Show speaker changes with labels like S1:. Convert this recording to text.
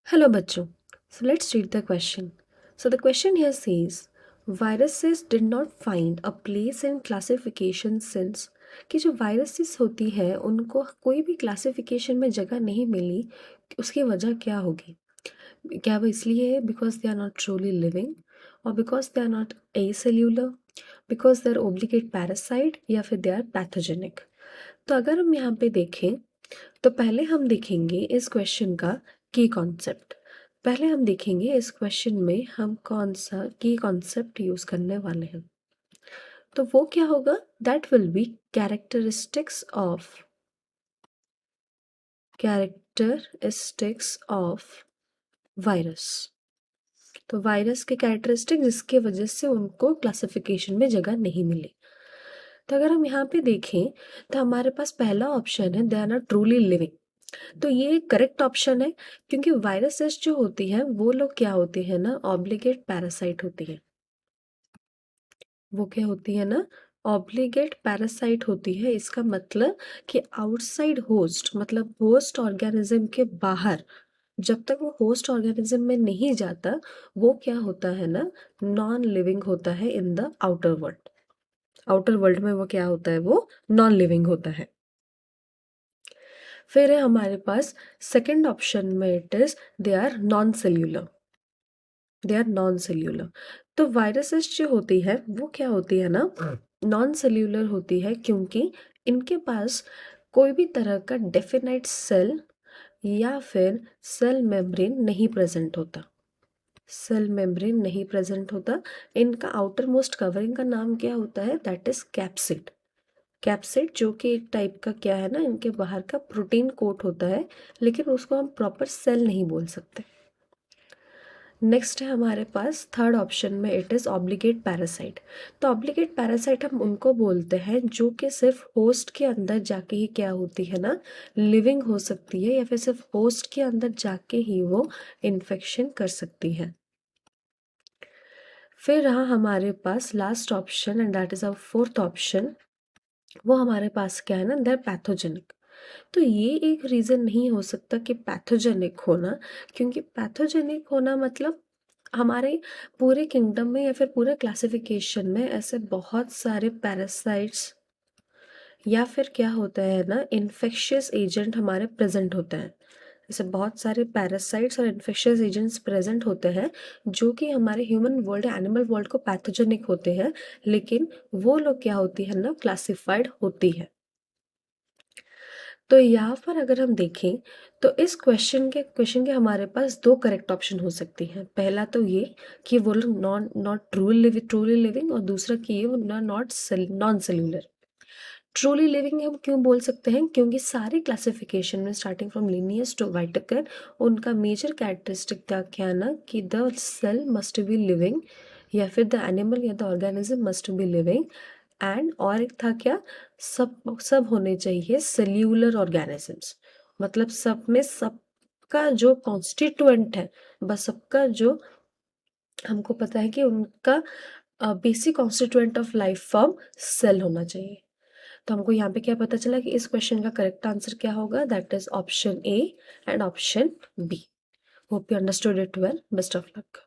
S1: Hello बच्चों. So let's read the question. So the question here says viruses did not find a place in classification since कि जो viruses होती है उनको कोई भी क्लासिफिकेशन में जगह नहीं मिली. उसकी वजह क्या होगी? क्या वो इसलिए है because they are not truly living और because they are not acellular, because they are obligate parasite या फिर दे आर पैथोजेनिक. तो अगर हम यहाँ पे देखें तो पहले हम देखेंगे इस क्वेश्चन का की कॉन्सेप्ट. पहले हम देखेंगे इस क्वेश्चन में हम कौन सा की कॉन्सेप्ट यूज करने वाले हैं. तो वो क्या होगा? That will be characteristics of virus. तो वायरस के कैरेक्टरिस्टिक जिसके वजह से उनको क्लासिफिकेशन में जगह नहीं मिली. तो अगर हम यहाँ पे देखें तो हमारे पास पहला ऑप्शन है they are not truly living. तो ये करेक्ट ऑप्शन है क्योंकि वायरसेस जो होती हैं वो लोग क्या होते हैं ना, ऑब्लिगेट पैरासाइट होती है. वो क्या होती है ना, ऑब्लिगेट पैरासाइट होती है. इसका मतलब कि आउटसाइड होस्ट, मतलब होस्ट ऑर्गेनिज्म के बाहर, जब तक वो होस्ट ऑर्गेनिज्म में नहीं जाता वो क्या होता है ना, नॉन लिविंग होता है in the outer world. Outer world में वो क्या होता है, वो नॉन लिविंग होता है. फिर है हमारे पास सेकंड ऑप्शन में it is they are non cellular. They are non cellular. तो वायरसेस जो होती है वो क्या होती है ना, नॉन सेल्यूलर होती है क्योंकि इनके पास कोई भी तरह का डेफिनाइट सेल या फिर सेल मेम्ब्रेन नहीं प्रेजेंट होता. सेल मेम्ब्रेन नहीं प्रेजेंट होता. इनका आउटर मोस्ट कवरिंग का नाम क्या होता है? That is capsid. कैप्सिड जो कि एक टाइप का क्या है ना, इनके बाहर का प्रोटीन कोट होता है, लेकिन उसको हम प्रॉपर सेल नहीं बोल सकते. नेक्स्ट है हमारे पास थर्ड ऑप्शन में इट इज़ ऑब्लिगेट पैरासाइट. तो ऑब्लिगेट पैरासाइट हम उनको बोलते हैं जो कि सिर्फ होस्ट के अंदर जाके ही क्या होती है ना, लिविंग हो सकती है या फिर सिर्फ होस्ट के अंदर जाके ही वो इन्फेक्शन कर सकती है. फिर रहा हमारे पास last option and that is our fourth option. वो हमारे पास क्या है ना, दे आर पैथोजेनिक. तो ये एक रीज़न नहीं हो सकता कि पैथोजेनिक होना, क्योंकि पैथोजेनिक होना मतलब हमारे पूरे किंगडम में या फिर पूरे क्लासिफिकेशन में ऐसे बहुत सारे पैरासाइट्स या फिर क्या होता है ना, इन्फेक्शियस एजेंट हमारे प्रेजेंट होते हैं. जैसे बहुत सारे पैरासाइट्स और इन्फेक्शियस एजेंट्स प्रेजेंट होते हैं जो कि हमारे ह्यूमन वर्ल्ड या एनिमल वर्ल्ड को पैथोजेनिक होते हैं, लेकिन वो लोग क्या होती है ना, क्लासिफाइड होती है. तो यहाँ पर अगर हम देखें तो इस क्वेश्चन के हमारे पास दो करेक्ट ऑप्शन हो सकती हैं. पहला तो ये कि वो लोग नॉट ट्रूली लिविंग, और दूसरा कि ये वो not non cellular. Truly living हम क्यों बोल सकते हैं? क्योंकि सारे क्लासिफिकेशन में starting from Linnaeus to Whittaker उनका मेजर कैरेक्टरिस्टिक था क्या ना, कि the cell must be living या फिर द एनिमल या the organism must be living. And और एक था क्या, सब सब होने चाहिए सेल्यूलर ऑर्गेनिजम्स. मतलब सब में सबका जो कॉन्स्टिट्यूएंट है, बस सबका जो हमको पता है कि उनका basic constituent of life form cell होना चाहिए. तो हमको यहाँ पे क्या पता चला कि इस क्वेश्चन का करेक्ट आंसर क्या होगा? That is option A and option B. Hope you understood it well. Best of luck.